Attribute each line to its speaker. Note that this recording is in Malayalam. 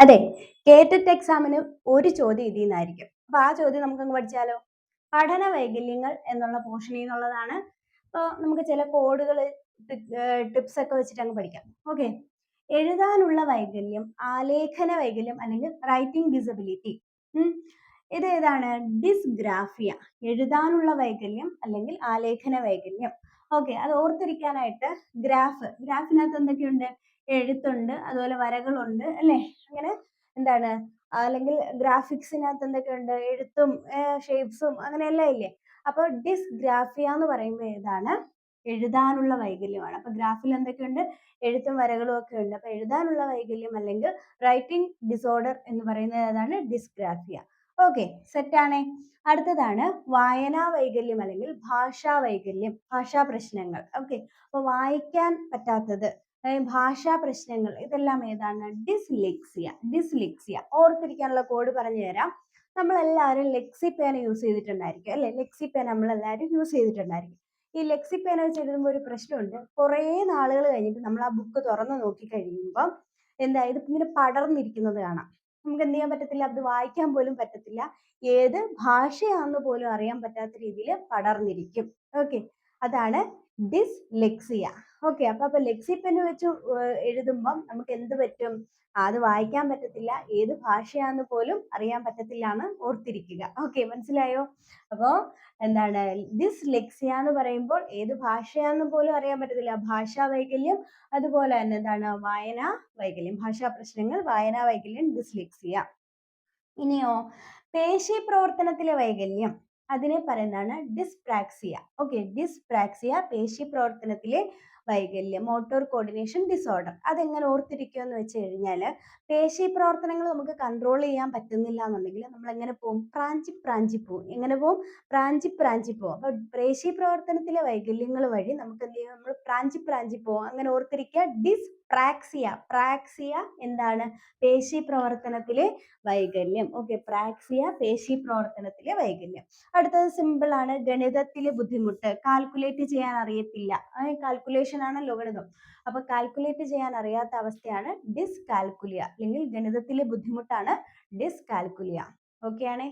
Speaker 1: അതെ, കേറ്ററ്റ് എക്സാമിന് ഒരു ചോദ്യം ഇതിൽ നിന്നായിരിക്കും. അപ്പൊ ആ ചോദ്യം നമുക്കങ്ങ് പഠിച്ചാലോ? പഠന വൈകല്യങ്ങൾ എന്നുള്ള പോർഷനിൽ നിന്നുള്ളതാണ്. അപ്പോൾ നമുക്ക് ചില കോഡുകൾ ടിപ്സ് ഒക്കെ വെച്ചിട്ട് അങ്ങ് പഠിക്കാം. ഓക്കെ. എഴുതാനുള്ള വൈകല്യം, ആലേഖന വൈകല്യം അല്ലെങ്കിൽ റൈറ്റിംഗ് ഡിസബിലിറ്റി. ഇത് ഏതാണ്? ഡിസ്ഗ്രാഫിയ. എഴുതാനുള്ള വൈകല്യം അല്ലെങ്കിൽ ആലേഖന വൈകല്യം. ഓക്കെ, അത് ഓർത്തിരിക്കാനായിട്ട് ഗ്രാഫിനകത്ത് എന്തൊക്കെയുണ്ട്? എഴുത്തുണ്ട്, അതുപോലെ വരകളുണ്ട്, അല്ലേ? അങ്ങനെ എന്താണ്, അല്ലെങ്കിൽ ഗ്രാഫിക്സിനകത്ത് എന്തൊക്കെയുണ്ട്? എഴുത്തും ഷേപ്സും അങ്ങനെയെല്ലാം ഇല്ലേ? അപ്പോൾ ഡിസ്ഗ്രാഫിയ എന്ന് പറയുമ്പോൾ ഏതാണ്? എഴുതാനുള്ള വൈകല്യമാണ്. അപ്പൊ ഗ്രാഫിൽ എന്തൊക്കെയുണ്ട്? എഴുത്തും വരകളും ഒക്കെ ഉണ്ട്. അപ്പൊ എഴുതാനുള്ള വൈകല്യം അല്ലെങ്കിൽ റൈറ്റിംഗ് ഡിസോർഡർ എന്ന് പറയുന്നത് ഏതാണ്? ഡിസ്ഗ്രാഫിയ. ഓക്കെ, സെറ്റാണേ. അടുത്തതാണ് വായനാ വൈകല്യം അല്ലെങ്കിൽ ഭാഷാ വൈകല്യം, ഭാഷാ പ്രശ്നങ്ങൾ. ഓക്കെ, അപ്പൊ വായിക്കാൻ പറ്റാത്തത്, ഭാഷാ പ്രശ്നങ്ങൾ, ഇതെല്ലാം ഏതാണ്? ഡിസ്ലെക്സിയ. ഓർത്തിരിക്കാനുള്ള കോഡ് പറഞ്ഞു തരാം. നമ്മളെല്ലാവരും ലെക്സി പേന യൂസ് ചെയ്തിട്ടുണ്ടായിരിക്കും, അല്ലെ? ലെക്സി പേന നമ്മളെല്ലാവരും യൂസ് ചെയ്തിട്ടുണ്ടായിരിക്കും. ഈ ലെക്സി പേന വെച്ച് എഴുതുമ്പോൾ ഒരു പ്രശ്നമുണ്ട്. കുറേ നാളുകൾ കഴിഞ്ഞിട്ട് നമ്മൾ ആ ബുക്ക് തുറന്ന് നോക്കി കഴിയുമ്പോൾ എന്താ, ഇത് ഇങ്ങനെ പടർന്നിരിക്കുന്നത് കാണാം. നമുക്ക് എന്ത് ചെയ്യാൻ പറ്റത്തില്ല? അത് വായിക്കാൻ പോലും പറ്റത്തില്ല. ഏത് ഭാഷയാണെന്ന് പോലും അറിയാൻ പറ്റാത്ത രീതിയിൽ പടർന്നിരിക്കും. ഓക്കെ, അതാണ് ഡിസ്ലെക്സിയ. ഓക്കെ, അപ്പൊ ലെക്സി പെൻ വെച്ച് എഴുതുമ്പം നമുക്ക് എന്ത് പറ്റും? അത് വായിക്കാൻ പറ്റത്തില്ല, ഏത് ഭാഷയാന്ന് പോലും അറിയാൻ പറ്റത്തില്ല എന്ന് ഓർത്തിരിക്കുക. ഓക്കെ, മനസ്സിലായോ? അപ്പോ എന്താണ് ഡിസ്ലെക്സിയ എന്ന് പറയുമ്പോൾ ഏത് ഭാഷയാന്ന് പോലും അറിയാൻ പറ്റത്തില്ല, ഭാഷാ വൈകല്യം. അതുപോലെ തന്നെ എന്താണ് വായനാ വൈകല്യം, ഭാഷാ പ്രശ്നങ്ങൾ, വായനാ വൈകല്യം, ഡിസ്ലെക്സിയ. ഇനിയോ പേശി പ്രവർത്തനത്തിലെ വൈകല്യം, അതിനെ പറയുന്നതാണ് ഡിസ്പ്രാക്സിയ. ഓക്കെ, ഡിസ്പ്രാക്സിയ പേശി പ്രവർത്തനത്തിലെ വൈകല്യം, മോട്ടോർ കോർഡിനേഷൻ ഡിസോർഡർ. അതെങ്ങനെ ഓർത്തിരിക്കുക എന്ന് വെച്ച് കഴിഞ്ഞാൽ, പേശി പ്രവർത്തനങ്ങൾ നമുക്ക് കൺട്രോൾ ചെയ്യാൻ പറ്റുന്നില്ല എന്നുണ്ടെങ്കിൽ നമ്മൾ എങ്ങനെ പോകും? പ്രാഞ്ചി പോവും. എങ്ങനെ പോവും? പ്രാഞ്ചി പോവും. അപ്പൊ പേശി പ്രവർത്തനത്തിലെ വൈകല്യങ്ങൾ വഴി നമുക്ക് എന്ത് ചെയ്യും? നമ്മൾ പ്രാഞ്ചി പോവും. അങ്ങനെ ഓർത്തിരിക്കുക. പ്രാക്സിയ എന്താണ്? പേശി പ്രവർത്തനത്തിലെ വൈകല്യം. ഓക്കെ, പ്രാക്സിയ പേശി പ്രവർത്തനത്തിലെ വൈകല്യം. അടുത്തത് സിമ്പിൾ ആണ്, ഗണിതത്തിലെ ബുദ്ധിമുട്ട്, കാൽക്കുലേറ്റ് ചെയ്യാൻ അറിയത്തില്ല. കാൽക്കുലേഷൻ ആണല്ലോ ഗണിതം. അപ്പൊ കാൽക്കുലേറ്റ് ചെയ്യാൻ അറിയാത്ത അവസ്ഥയാണ് ഡിസ്കാൽക്കുലിയ, അല്ലെങ്കിൽ ഗണിതത്തിലെ ബുദ്ധിമുട്ടാണ് ഡിസ്കാൽക്കുലിയ. ഓക്കെ ആണേ.